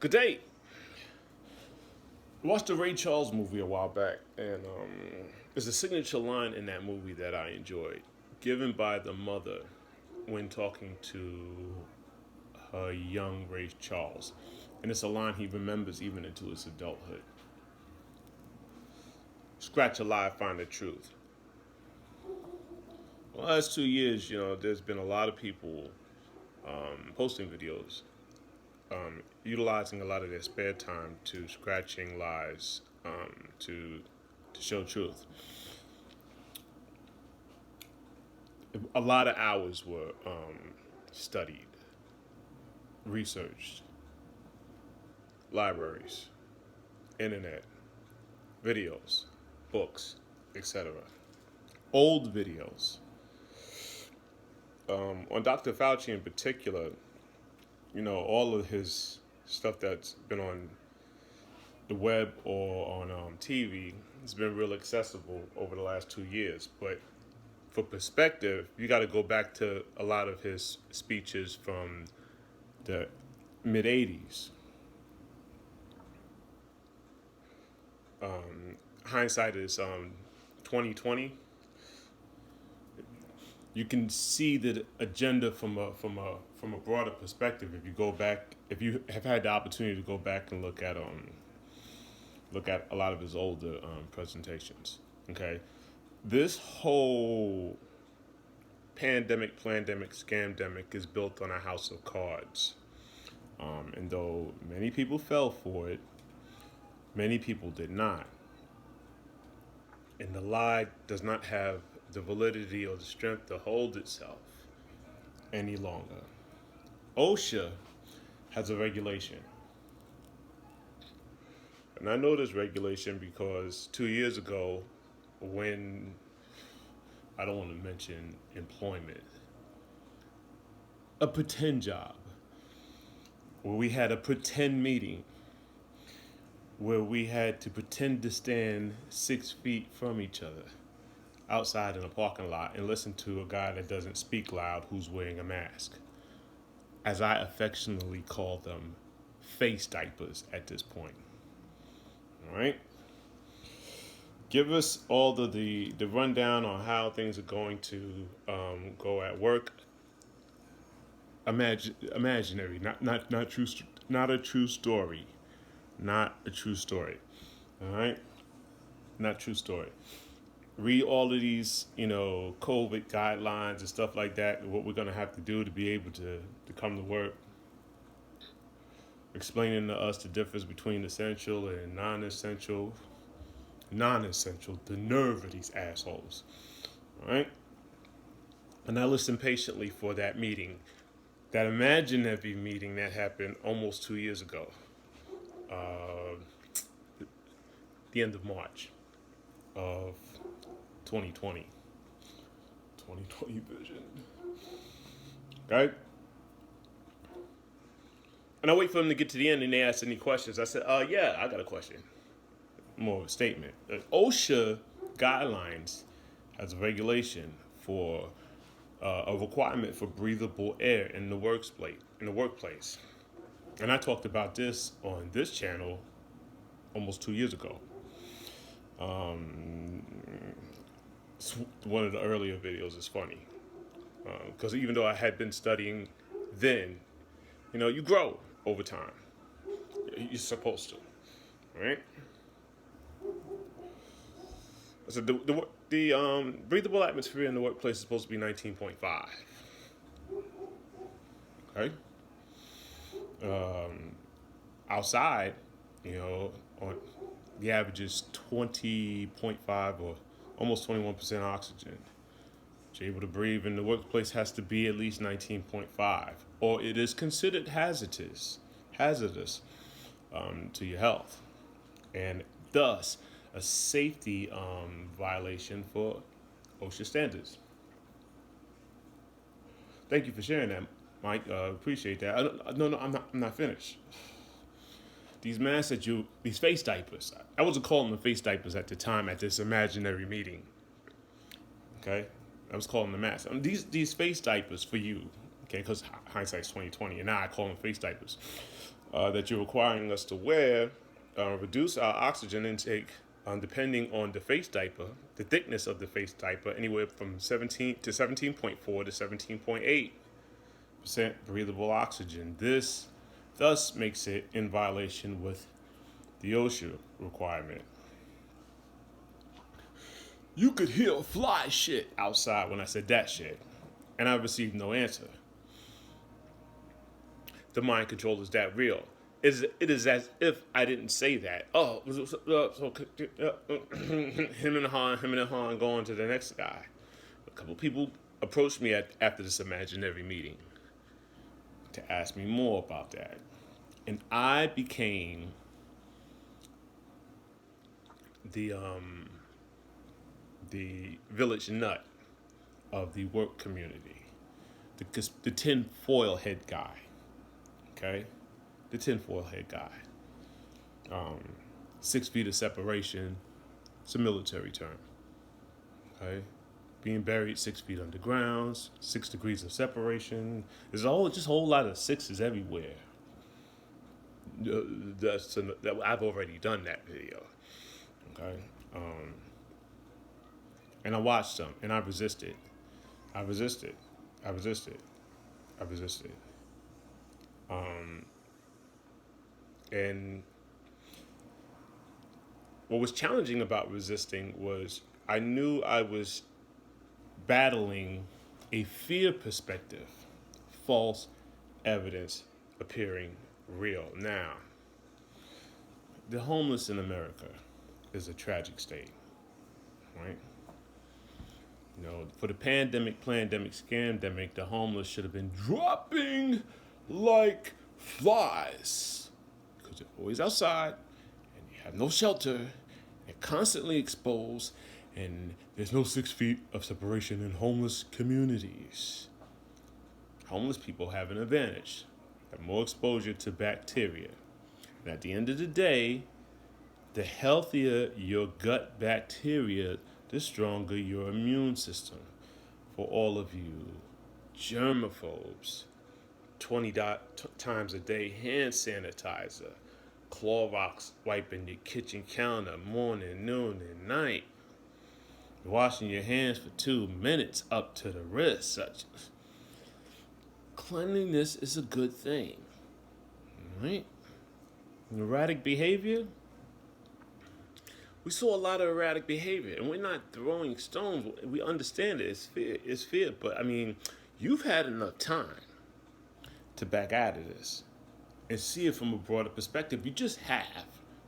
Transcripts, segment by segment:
Good day. I watched the Ray Charles movie a while back, and there's a signature line in that movie that I enjoyed, given by the mother when talking to her young Ray Charles. And it's a line he remembers even into his adulthood. Scratch a lie, find the truth. Well, the last 2 years, there's been a lot of people posting videos, utilizing a lot of their spare time to scratching lies, to show truth. A lot of hours were studied, researched, libraries, internet, videos, books, etc. Old videos. On Dr. Fauci in particular, all of his stuff that's been on the web or on TV has been real accessible over the last 2 years. But for perspective, you got to go back to a lot of his speeches from the mid 80s. Hindsight is 2020. You can see the agenda from a broader perspective if you go back, if you have had the opportunity to go back and look at a lot of his older presentations. Okay, this whole pandemic, scamdemic is built on a house of cards, and though many people fell for it, many people did not, and the lie does not have the validity or the strength to hold itself any longer. OSHA has a regulation. And I know this regulation because 2 years ago, when I don't want to mention employment, a pretend job, where we had a pretend meeting, where we had to pretend to stand 6 feet from each other outside in a parking lot and listen to a guy that doesn't speak loud who's wearing a mask. As I affectionately call them, face diapers at this point. All right? Give us all the rundown on how things are going to go at work. Imaginary, not true, not a true story. Not a true story. All right? Not true story. Read all of these, COVID guidelines and stuff like that, what we're going to have to do to be able to come to work. Explaining to us the difference between essential and non-essential. Non-essential, the nerve of these assholes. All right? And I listened patiently for that meeting, that imaginary meeting that happened almost 2 years ago, the end of March of 2020. 2020 vision. Okay? And I wait for them to get to the end and they ask any questions. I said, yeah, I got a question. More of a statement. The OSHA guidelines has a regulation for a requirement for breathable air in the workplace. And I talked about this on this channel almost 2 years ago. One of the earlier videos is funny because even though I had been studying then, you grow over time. You're supposed to, right? So the breathable atmosphere in the workplace is supposed to be 19.5. Okay. Outside, on the average is 20.5 or almost 21% oxygen. You're able to breathe in the workplace has to be at least 19.5, or it is considered hazardous to your health, and thus a safety violation for OSHA standards. Thank you for sharing that, Mike. Appreciate that. No, I'm not finished. These masks these face diapers. I wasn't calling them face diapers at the time at this imaginary meeting. Okay, I was calling them masks. These face diapers for you. Okay, because hindsight's 2020, and now I call them face diapers. that you're requiring us to wear reduce our oxygen intake depending on the face diaper, the thickness of the face diaper, anywhere from 17 to 17.4 to 17.8% breathable oxygen. This thus makes it in violation with the OSHA requirement. You could hear fly shit outside when I said that shit, and I received no answer. The mind control is that real. It is as if I didn't say that. Oh, so him and Han going to the next guy. A couple people approached me after this imaginary meeting to ask me more about that. And I became the village nut of the work community, the tinfoil head guy. Okay, the tinfoil head guy. 6 feet of separation. It's a military term. Okay, being buried 6 feet underground, 6 degrees of separation. There's just a whole lot of sixes everywhere. I've already done that video. Okay, and I watched them, and I resisted. And what was challenging about resisting was I knew I was battling a fear perspective, false evidence appearing real. Now, the homeless in America is a tragic state, right? You know, for the pandemic, scamdemic, the homeless should have been dropping like flies because they're always outside and you have no shelter. They're constantly exposed, and there's no 6 feet of separation in homeless communities. Homeless people have an advantage. They have more exposure to bacteria. And at the end of the day, the healthier your gut bacteria, the stronger your immune system. For all of you germaphobes, 20 times a day hand sanitizer, Clorox wiping your kitchen counter morning, noon, and night. Washing your hands for 2 minutes up to the wrist. Cleanliness is a good thing, right? Erratic behavior. We saw a lot of erratic behavior, and we're not throwing stones. We understand it. It's fear. But, I mean, you've had enough time to back out of this and see it from a broader perspective. You just have,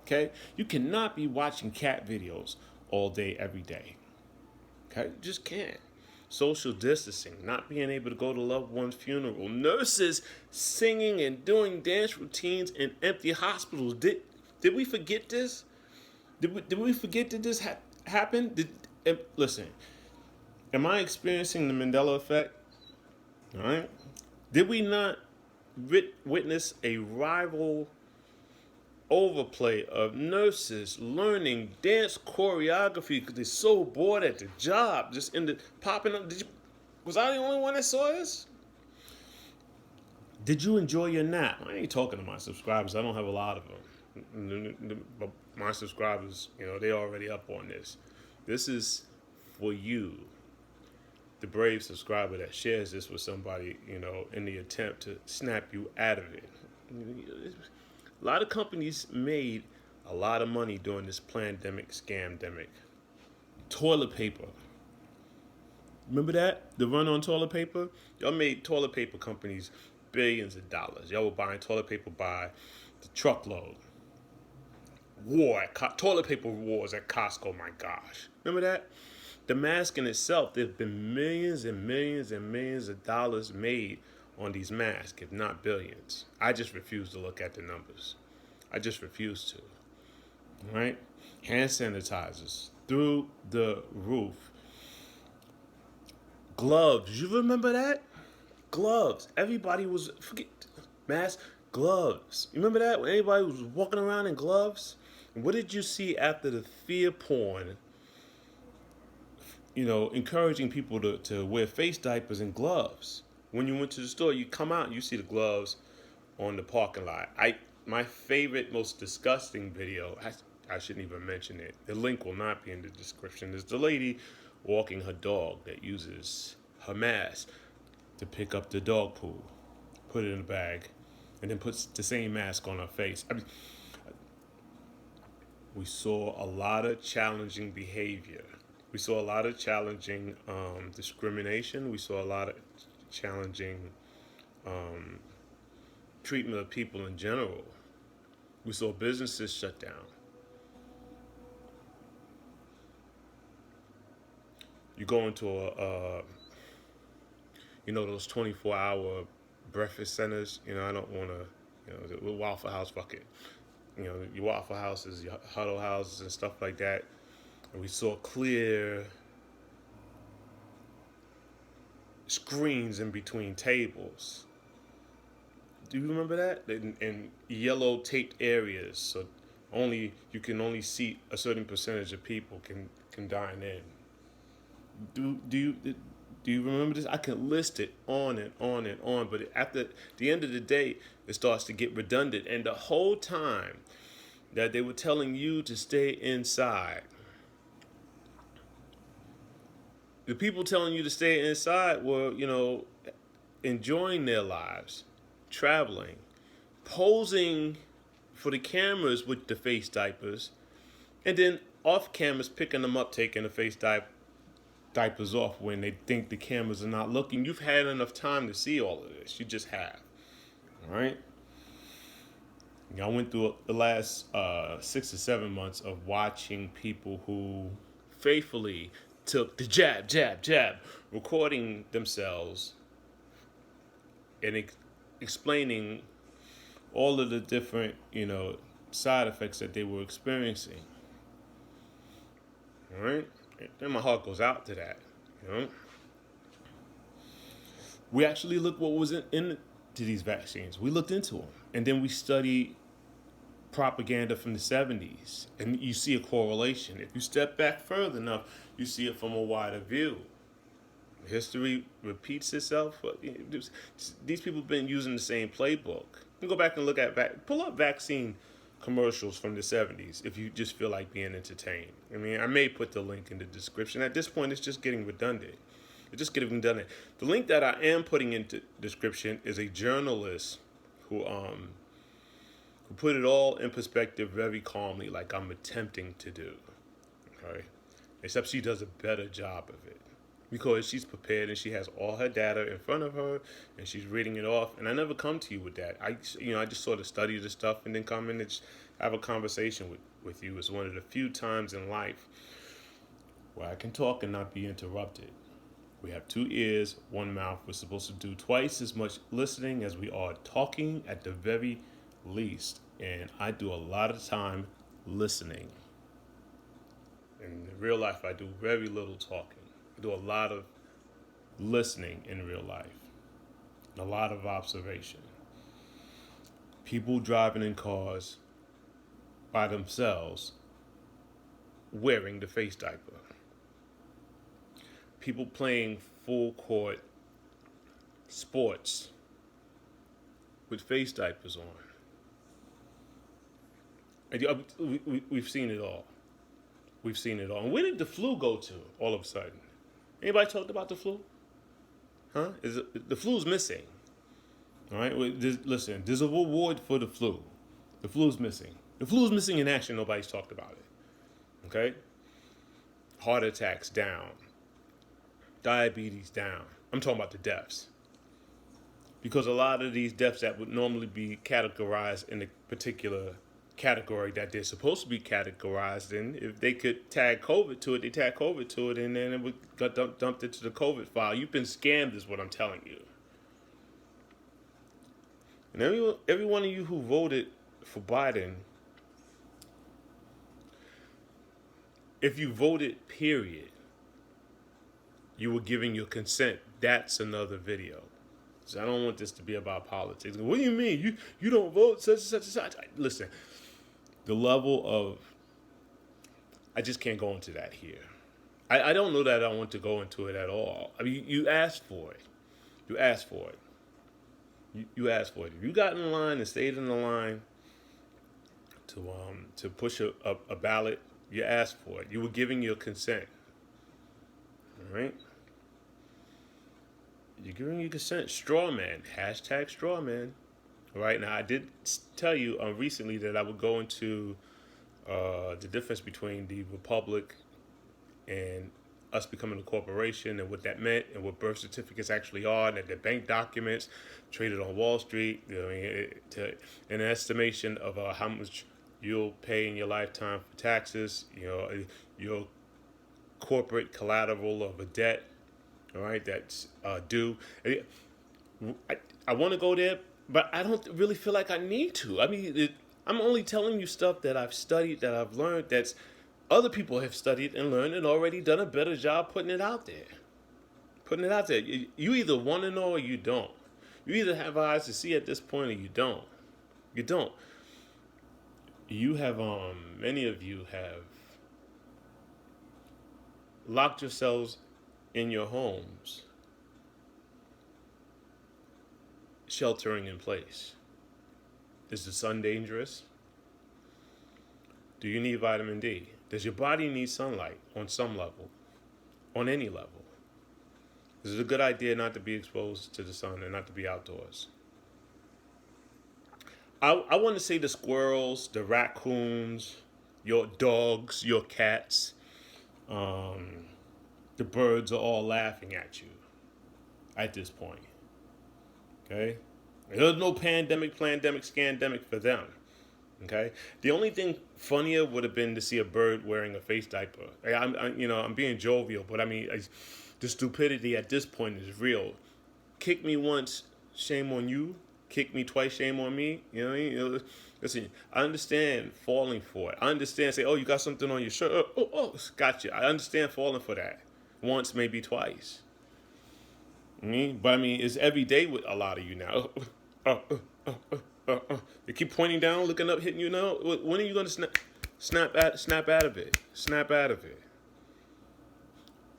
okay? You cannot be watching cat videos all day, every day, okay? You just can't. Social distancing, not being able to go to loved one's funeral, nurses singing and doing dance routines in empty hospitals. Did we forget this? Did we forget that this happened? Listen, am I experiencing the Mandela effect? All right. Did we not witness a rival overplay of nurses learning dance choreography because they're so bored at the job, just popping up? Was I the only one that saw this? Did you enjoy your nap? I ain't talking to my subscribers. I don't have a lot of them. But my subscribers, they already up on this. This is for you, the brave subscriber that shares this with somebody, in the attempt to snap you out of it. A lot of companies made a lot of money during this pandemic, scamdemic. Toilet paper. Remember that? The run on toilet paper? Y'all made toilet paper companies billions of dollars. Y'all were buying toilet paper by the truckload. Toilet paper wars at Costco, my gosh. Remember that? The mask in itself, there's been millions and millions and millions of dollars made on these masks, if not billions. I just refuse to look at the numbers. I just refuse to. All right? Hand sanitizers through the roof. Gloves. You remember that? Gloves. Everybody was, mask, gloves. You remember that? When everybody was walking around in gloves? What did you see after the fear porn, encouraging people to wear face diapers and gloves? When you went to the store, you come out and you see the gloves on the parking lot. my favorite, most disgusting video, I shouldn't even mention it. The link will not be in the description. Is the lady walking her dog that uses her mask to pick up the dog poo, put it in a bag, and then puts the same mask on her face. I mean, we saw a lot of challenging behavior. We saw a lot of challenging discrimination. We saw a lot of challenging treatment of people in general. We saw businesses shut down. You go into those 24-hour breakfast centers. I don't want to, the Waffle House, fuck it. Your Waffle Houses, your Huddle Houses, and stuff like that. And we saw clear screens in between tables. Do you remember that? In yellow taped areas, so you can only see a certain percentage of people can dine in. Do you remember this? I can list it on and on and on, but after the end of the day, it starts to get redundant. And the whole time that they were telling you to stay inside, the people telling you to stay inside were, enjoying their lives, traveling, posing for the cameras with the face diapers, and then off cameras picking them up, taking the face diapers off when they think the cameras are not looking. You've had enough time to see all of this. You just have. All right? I went through the last 6 to 7 months of watching people who faithfully took the jab, jab, jab, recording themselves and explaining all of the different, side effects that they were experiencing. All right? And my heart goes out to that. We actually looked what was into these vaccines. We looked into them. And then we studied propaganda from the 70s. And you see a correlation. If you step back further enough, you see it from a wider view. History repeats itself. These people have been using the same playbook. You can go back and look at, pull up vaccine commercials from the 70s if you just feel like being entertained. I mean, I may put the link in the description. At this point, it's just getting redundant. It's just getting redundant. The link that I am putting into the description is a journalist who put it all in perspective very calmly, like I'm attempting to do. Okay? Except she does a better job of it, because she's prepared and she has all her data in front of her and she's reading it off. And I never come to you with that. I just sort of study the stuff and then come in and just have a conversation with you. It's one of the few times in life where I can talk and not be interrupted. We have 2 ears, 1 mouth. We're supposed to do twice as much listening as we are talking at the very least. And I do a lot of time listening. In real life, I do very little talking. I do a lot of listening in real life. A lot of observation. People driving in cars by themselves wearing the face diaper. People playing full court sports with face diapers on. We've seen it all. We've seen it all. And where did the flu go to all of a sudden? Anybody talked about the flu? Huh? The flu's missing. All right? Listen, there's a reward for the flu. The flu's missing. The flu's missing in action. Nobody's talked about it. Okay? Heart attacks down. Diabetes down. I'm talking about the deaths. Because a lot of these deaths that would normally be categorized in a particular category that they're supposed to be categorized in, if they could tag COVID to it, they tag COVID to it, and then it would get dumped into the COVID file. You've been scammed is what I'm telling you. And every one of you who voted for Biden, if you voted, period, you were giving your consent. That's another video. So I don't want this to be about politics. What do you mean? You don't vote such and such and such. Listen, the level of, I just can't go into that here. I don't know that I want to go into it at all. I mean, you asked for it. You asked for it. You asked for it. If you got in line and stayed in the line, to push a ballot, you asked for it. You were giving your consent. All right. You're giving your consent. Straw man. Hashtag straw man. All right. Now I did tell you recently that I would go into the difference between the republic and us becoming a corporation and what that meant and what birth certificates actually are and that they're bank documents traded on Wall Street. You know, to an estimation of how much you'll pay in your lifetime for taxes. You know, your corporate collateral of a debt. All right, that's due. I want to go there, but I don't really feel like I need to. I mean, I'm only telling you stuff that I've studied, that I've learned, that's other people have studied and learned and already done a better job putting it out there. Putting it out there. You either want to know or you don't. You either have eyes to see at this point or you don't. You don't. You have, many of you have locked yourselves in your homes, sheltering in place. Is the sun dangerous? Do you need vitamin D? Does your body need sunlight on some level? On any level? Is it a good idea not to be exposed to the sun and not to be outdoors? I want to say the squirrels, the raccoons, your dogs, your cats, the birds are all laughing at you at this point. Okay? There's no pandemic, scandemic for them. Okay? The only thing funnier would have been to see a bird wearing a face diaper. I'm being jovial, but I mean, the stupidity at this point is real. Kick me once, shame on you. Kick me twice, shame on me. You know what I mean? Listen, I understand falling for it. I understand say, oh, you got something on your shirt. Gotcha. I understand falling for that. Once, maybe twice. But I mean, it's every day with a lot of you now. They keep pointing down, looking up, hitting you now. When are you going to snap out of it? Snap out of it.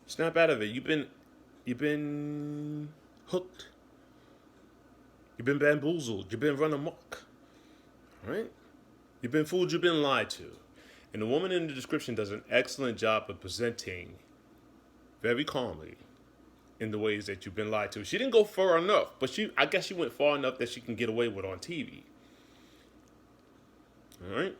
Snap out of it. You've been hooked. You've been bamboozled. You've been run amok. All right? You've been fooled. You've been lied to. And the woman in the description does an excellent job of presenting very calmly in the ways that you've been lied to. She didn't go far enough, but I guess she went far enough that she can get away with on TV. All right?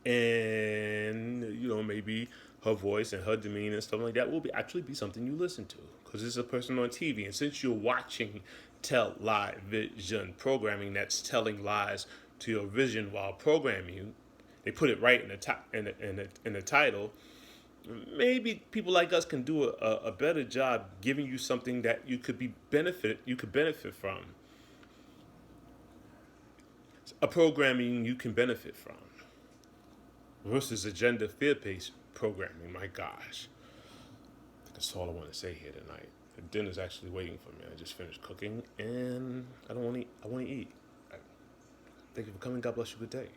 And, maybe her voice and her demeanor and stuff like that will actually be something you listen to. Because it's a person on TV. And since you're watching television programming that's telling lies to your vision while programming you, they put it right in the title. Maybe people like us can do a better job giving you something that you could benefit from. A programming you can benefit from. Versus agenda fear-based programming. My gosh. That's all I want to say here tonight. The dinner's actually waiting for me. I just finished cooking and I want to eat. Thank you for coming. God bless you. Good day.